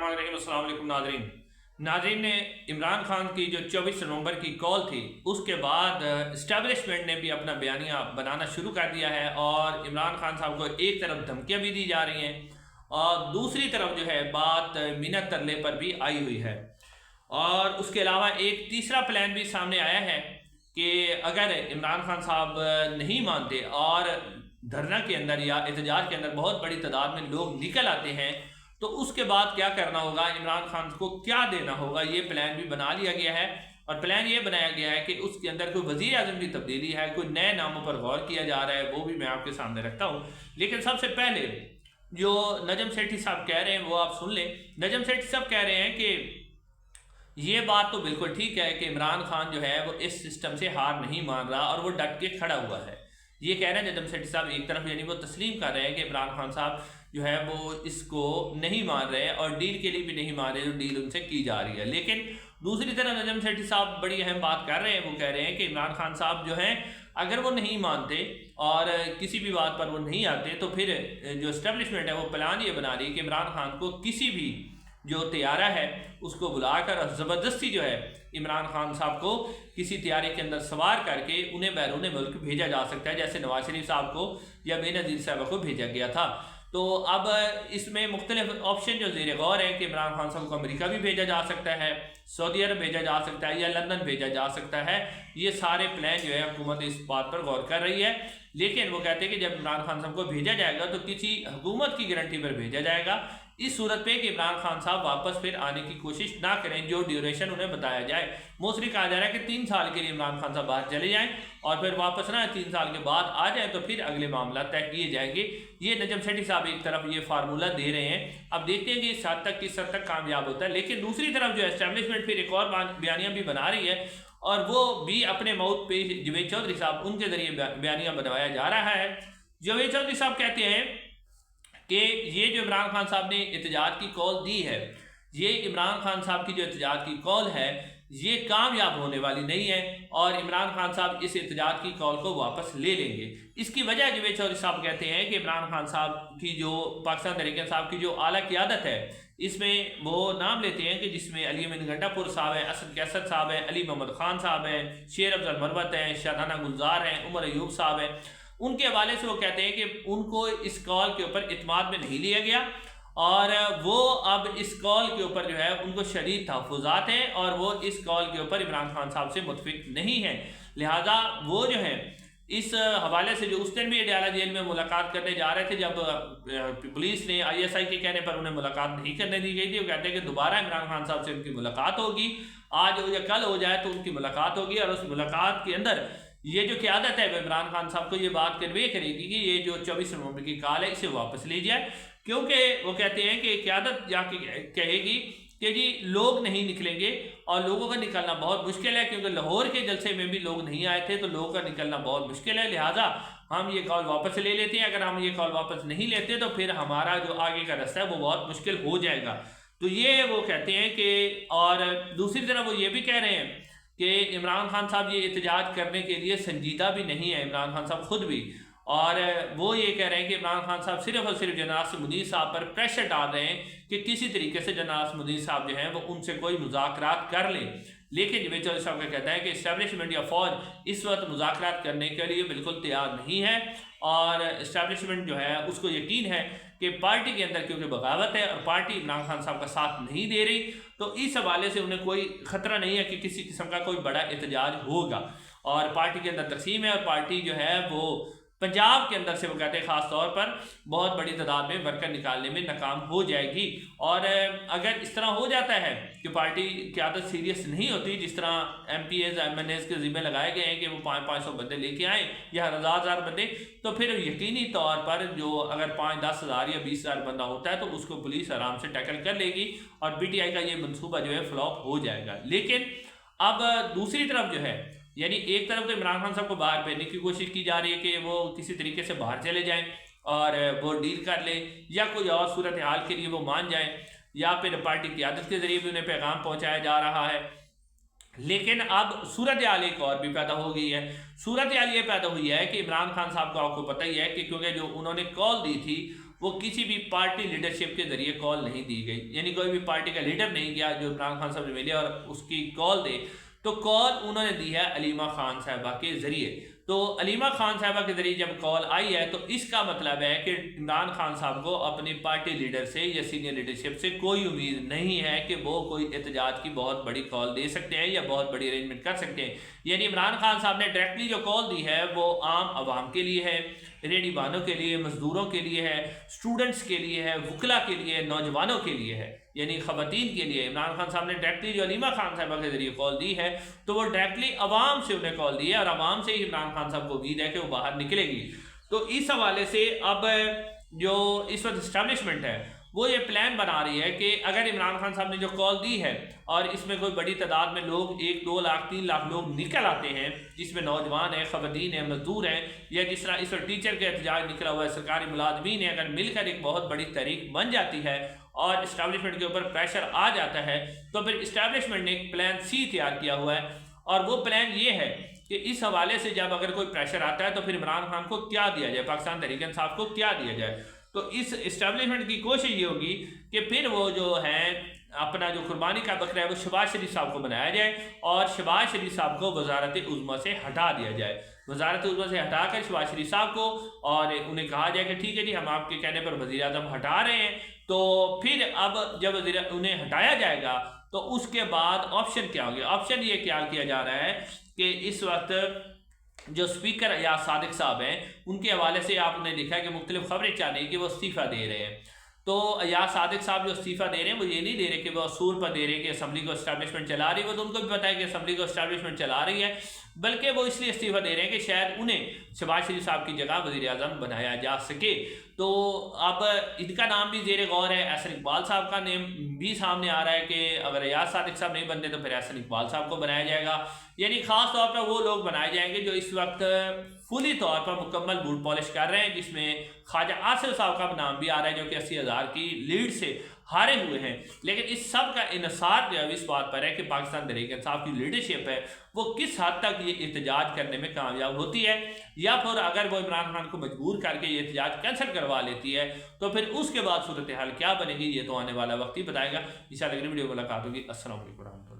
अस्सलाम वालेकुम नाजरीन ने इमरान खान की जो 24 नवंबर की कॉल थी उसके बाद इस्टेब्लिशमेंट ने भी अपना बयानिया बनाना शुरू कर दिया है और इमरान खान साहब को एक तरफ धमकियां भी दी जा रही हैं और दूसरी तरफ जो है बात मिन्नत तरले पर भी आई हुई है। और उसके अलावा एक तीसरा प्लान भी सामने आया है कि अगर इमरान खान साहब नहीं मानते और धरना के अंदर या एहतजाज के अंदर बहुत बड़ी तादाद में लोग निकल आते हैं तो उसके बाद क्या करना होगा, इमरान खान को क्या देना होगा, ये प्लान भी बना लिया गया है। और प्लान ये बनाया गया है कि उसके अंदर कोई वज़ीर आज़म की तब्दीली है, कोई नए नामों पर गौर किया जा रहा है, वो भी मैं आपके सामने रखता हूँ। लेकिन सबसे पहले जो नजम सेठी साहब कह रहे हैं वो आप सुन लें। नजम सेठी साहब कह रहे हैं कि ये बात तो बिल्कुल ठीक है कि इमरान खान जो है वो इस सिस्टम से हार नहीं मान रहा और वो डट के खड़ा हुआ है। ये कह रहे हैं नजम सेठी साहब, एक तरफ यानी वो तस्लीम कर रहे हैं कि इमरान खान साहब जो है वो इसको नहीं मान रहे हैं और डील के लिए भी नहीं मान रहे जो डील उनसे की जा रही है। लेकिन दूसरी तरफ नजम सेठी साहब बड़ी अहम बात कर रहे हैं, वो कह रहे हैं कि इमरान खान साहब जो हैं अगर वो नहीं मानते और किसी भी बात पर वो नहीं आते तो फिर जो इस्टेब्लिशमेंट है वो प्लान ये बना रही है कि इमरान खान को किसी भी जो तैयारा है उसको बुलाकर और ज़बरदस्ती जो है इमरान खान साहब को किसी तैयारे के अंदर सवार करके उन्हें बैरून मुल्क भेजा जा सकता है, जैसे नवाज शरीफ साहब को या बेनज़ीर साहब को भेजा गया था। तो अब इसमें मुख्तलिफ ऑप्शन जो ज़ेर गौर है कि इमरान खान साहब को अमेरिका भी भेजा जा सकता है, सऊदी अरब भेजा जा सकता है या लंदन भेजा जा सकता है। ये सारे प्लान जो है हुकूमत इस बात पर गौर कर रही है। लेकिन वो कहते हैं कि जब इमरान खान साहब को भेजा जाएगा तो किसी हुकूमत की गारंटी पर भेजा जाएगा, इस सूरत पे कि इमरान खान साहब वापस फिर आने की कोशिश ना करें, जो ड्यूरेशन उन्हें बताया जाए। मोस्टली कहा जा रहा है कि 3 साल के लिए इमरान खान साहब बाहर चले जाएं और फिर वापस ना 3 साल के बाद आ जाएं तो फिर अगले मामला तय किए जाएंगे। ये नजम सेठी साहब एक तरफ ये फार्मूला दे रहे हैं, अब देखते हैं कि इस हद तक किस हद तक कामयाब होता है। लेकिन दूसरी तरफ जो एस्टेब्लिशमेंट फिर एक और बयानियाँ भी बना रही है और वो भी अपने मौत पे जवेद चौधरी साहब उनके जरिए बयानियाँ बनवाया जा रहा है। जवेद चौधरी साहब कहते हैं कि ये जो इमरान खान साहब ने एहतजाज की कॉल दी है, ये इमरान खान साहब की जो एहतजाज की कॉल है ये कामयाब होने वाली नहीं है और इमरान खान साहब इस एहतजाज की कॉल को वापस ले लेंगे। इसकी वजह जवेद चौधरी साहब कहते हैं कि इमरान खान साहब की जो पाकिस्तान तहरीक इंसाफ की जो आला क़ियादत है इसमें वो नाम लेते हैं कि जिसमें अली अमीन गंडापुर साहब हैं, असद कैसर साहब हैं, अली मोहम्मद खान साहब हैं, शेर अफजल मरवत हैं, शादाना गुलजार हैं, उमर अयूब साहब हैं। उनके हवाले से वो कहते हैं कि उनको इस कॉल के ऊपर इत्माद में नहीं लिया गया और वो अब इस कॉल के ऊपर जो है उनको शदीद तहफ़्फ़ुज़ात हैं और वो इस कॉल के ऊपर इमरान खान साहब से मुतफ़िक नहीं है। लिहाजा वो जो है इस हवाले से जो उस दिन भी अडयाला जेल में मुलाकात करने जा रहे थे, जब पुलिस ने ISI के कहने पर उन्हें मुलाकात नहीं करने दी गई थी, वो कहते हैं कि दोबारा इमरान खान साहब से उनकी मुलाकात होगी, आज हो या कल हो जाए तो उनकी मुलाकात होगी और उस मुलाकात के अंदर ये जो क़यादत है वो इमरान खान साहब को ये बात कन्वे करेगी कि ये जो 24 नवंबर की कॉल है इसे वापस ले जाए, क्योंकि वो कहते हैं कि क़यादत जाके कहेगी कि जी लोग नहीं निकलेंगे और लोगों का निकलना बहुत मुश्किल है, क्योंकि लाहौर के जलसे में भी लोग नहीं आए थे तो लोगों का निकलना बहुत मुश्किल है। लिहाजा हम ये कॉल वापस ले लेते हैं, अगर हम ये कॉल वापस नहीं लेते तो फिर हमारा जो आगे का रास्ता है वो बहुत मुश्किल हो जाएगा। तो ये वो कहते हैं कि, और दूसरी तरफ वो ये भी कह रहे हैं कि इमरान खान साहब ये एहतजाज करने के लिए संजीदा भी नहीं है, इमरान खान साहब खुद भी, और वो ये कह रहे हैं कि इमरान खान साहब सिर्फ और सिर्फ जनाब मुनीर साहब पर प्रेशर डाल रहे हैं कि किसी तरीके से जनाब मुनीर साहब जो हैं वो उनसे कोई मुज़ाकरात कर लें। लेकिन जवेद चौधरी साहब का कहता है कि इस्टेब्लिशमेंट या फौज इस वक्त मुज़ाकरात करने के लिए बिल्कुल तैयार नहीं है और इस्टेब्लिशमेंट जो है उसको यकीन है कि पार्टी के अंदर क्योंकि बगावत है और पार्टी इमरान खान साहब का साथ नहीं दे रही, तो इस हवाले से उन्हें कोई ख़तरा नहीं है कि किसी किस्म का कोई बड़ा एहतजाज होगा। और पार्टी के अंदर तकसीम है और पार्टी जो है वो पंजाब के अंदर से वो कहते हैं ख़ास तौर पर बहुत बड़ी तादाद में वर्कर निकालने में नाकाम हो जाएगी। और अगर इस तरह हो जाता है कि पार्टी की आदत सीरियस नहीं होती, जिस तरह MPs MNAs के ज़िम्मे लगाए गए हैं कि वो 500-500 बंदे लेके आएँ या 1000 बंदे, तो फिर यकीनी तौर पर जो अगर 5-10 हज़ार या 20 हज़ार बंदा होता है तो उसको पुलिस आराम से टैकल कर लेगी और PTI का ये मनसूबा जो है फ्लॉप हो जाएगा। लेकिन अब दूसरी तरफ जो है, यानी एक तरफ तो इमरान खान साहब को बाहर भेजने की कोशिश की जा रही है कि वो किसी तरीके से बाहर चले जाएं और वो डील कर ले या कोई और सूरत हाल के लिए वो मान जाएं, या फिर पार्टी की क़यादत के ज़रिए भी उन्हें पैगाम पहुंचाया जा रहा है। लेकिन अब सूरत हाल एक और भी पैदा हो गई है। सूरत हाल ये पैदा हुई है कि इमरान खान साहब को आपको पता ही है कि क्योंकि जो उन्होंने कॉल दी थी وہ کسی بھی پارٹی لیڈرشپ کے ذریعے کال نہیں دی گئی، یعنی کوئی بھی پارٹی کا لیڈر نہیں گیا جو عمران خان صاحب نے ملے اور اس کی کال دے، تو کال انہوں نے دی ہے علیمہ خان صاحبہ کے ذریعے۔ تو علیمہ خان صاحبہ کے ذریعے جب کال آئی ہے تو اس کا مطلب ہے کہ عمران خان صاحب کو اپنی پارٹی لیڈر سے یا سینئر لیڈرشپ سے کوئی امید نہیں ہے کہ وہ کوئی احتجاج کی بہت بڑی کال دے سکتے ہیں یا بہت بڑی ارینجمنٹ کر سکتے ہیں۔ یعنی عمران خان صاحب نے ڈائریکٹلی جو کال دی ہے وہ عام عوام کے لیے ہے، ریڑھی بانوں کے لیے، مزدوروں کے لیے ہے، اسٹوڈنٹس کے لیے ہے، وکلا کے لیے، نوجوانوں کے لیے ہے، یعنی خواتین کے لیے۔ عمران خان صاحب نے ڈائریکٹلی جو علیمہ خان صاحبہ کے ذریعے کال دی ہے تو وہ ڈائریکٹلی عوام سے انہیں کال دی ہے، اور عوام سے ہی عمران خان صاحب کو امید ہے کہ وہ باہر نکلے گی۔ تو اس حوالے سے اب جو اس وقت اسٹیبلشمنٹ ہے وہ یہ پلان بنا رہی ہے کہ اگر عمران خان صاحب نے جو کال دی ہے اور اس میں کوئی بڑی تعداد میں لوگ 1 2 لاکھ 3 لاکھ لوگ نکل آتے ہیں، جس میں نوجوان ہیں، خواتین ہیں، مزدور ہیں، یا جس طرح اس وقت ٹیچر کا احتجاج نکلا ہوا ہے، سرکاری ملازمین ہیں، اگر مل کر ایک بہت بڑی تحریک بن جاتی ہے اور اسٹیبلشمنٹ کے اوپر پریشر آ جاتا ہے، تو پھر اسٹیبلشمنٹ نے ایک پلان سی تیار کیا ہوا ہے، اور وہ پلان یہ ہے کہ اس حوالے سے جب اگر کوئی پریشر آتا ہے تو پھر عمران خان کو کیا دیا جائے، پاکستان تحریک انصاف کو کیا دیا جائے۔ تو اس اسٹیبلشمنٹ کی کوشش یہ ہوگی کہ پھر وہ جو ہے اپنا جو قربانی کا بکرا ہے وہ شہباز شریف صاحب کو بنایا جائے اور شہباز شریف صاحب کو وزارت عظمیٰ سے ہٹا دیا جائے، وزارت عظمیٰ سے ہٹا کر شہباز شریف صاحب کو، اور انہیں کہا جائے کہ ٹھیک ہے جی ہم آپ کے کہنے پر وزیر اعظم ہٹا رہے ہیں۔ تو پھر اب جب انہیں ہٹایا جائے گا تو اس کے بعد آپشن کیا ہوگا؟ آپشن یہ کیا جا رہا ہے کہ اس وقت جو اسپیکر ایاز صادق صاحب ہیں ان کے حوالے سے آپ نے دیکھا ہے کہ مختلف خبریں چل رہی ہیں کہ وہ استعفیٰ دے رہے ہیں۔ تو ایاز صادق صاحب جو استعفیٰ دے رہے ہیں وہ یہ نہیں دے رہے کہ وہ اصول پر دے رہے ہیں کہ اسمبلی کو اسٹیبلشمنٹ چلا رہی ہے، وہ تو ان کو بھی پتہ ہے کہ اسمبلی کو اسٹیبلشمنٹ چلا رہی ہے، بلکہ وہ اس لیے استعفیٰ دے رہے ہیں کہ شاید انہیں شہباز شریف صاحب کی جگہ وزیر اعظم بنایا جا سکے۔ تو اب ان کا نام بھی زیر غور ہے، احسن اقبال صاحب کا نام بھی سامنے آ رہا ہے کہ اگر ایاز صادق صاحب نہیں بنتے تو پھر احسن اقبال صاحب کو بنایا جائے گا، یعنی خاص طور پر وہ لوگ بنائے جائیں گے جو اس وقت فلی طور پر مکمل بوٹ پالش کر رہے ہیں، جس میں خواجہ آصف صاحب کا نام بھی آ رہا ہے جو کہ 80,000 کی لیڈ سے ہارے ہوئے ہیں۔ لیکن اس سب کا انحصار جو ہے اس بات پر ہے کہ پاکستان تحریک انصاف کی لیڈرشپ ہے وہ کس حد تک یہ احتجاج کرنے میں کامیاب ہوتی ہے، یا پھر اگر وہ عمران خان کو مجبور کر کے یہ احتجاج کینسل کروا لیتی ہے تو پھر اس کے بعد صورتحال کیا بنے گی، یہ تو آنے والا وقت ہی بتائے گا۔ انشاءاللہ اگلی ویڈیو میں ملاقات ہوگی۔ السلام علیکم ورحمۃ اللہ۔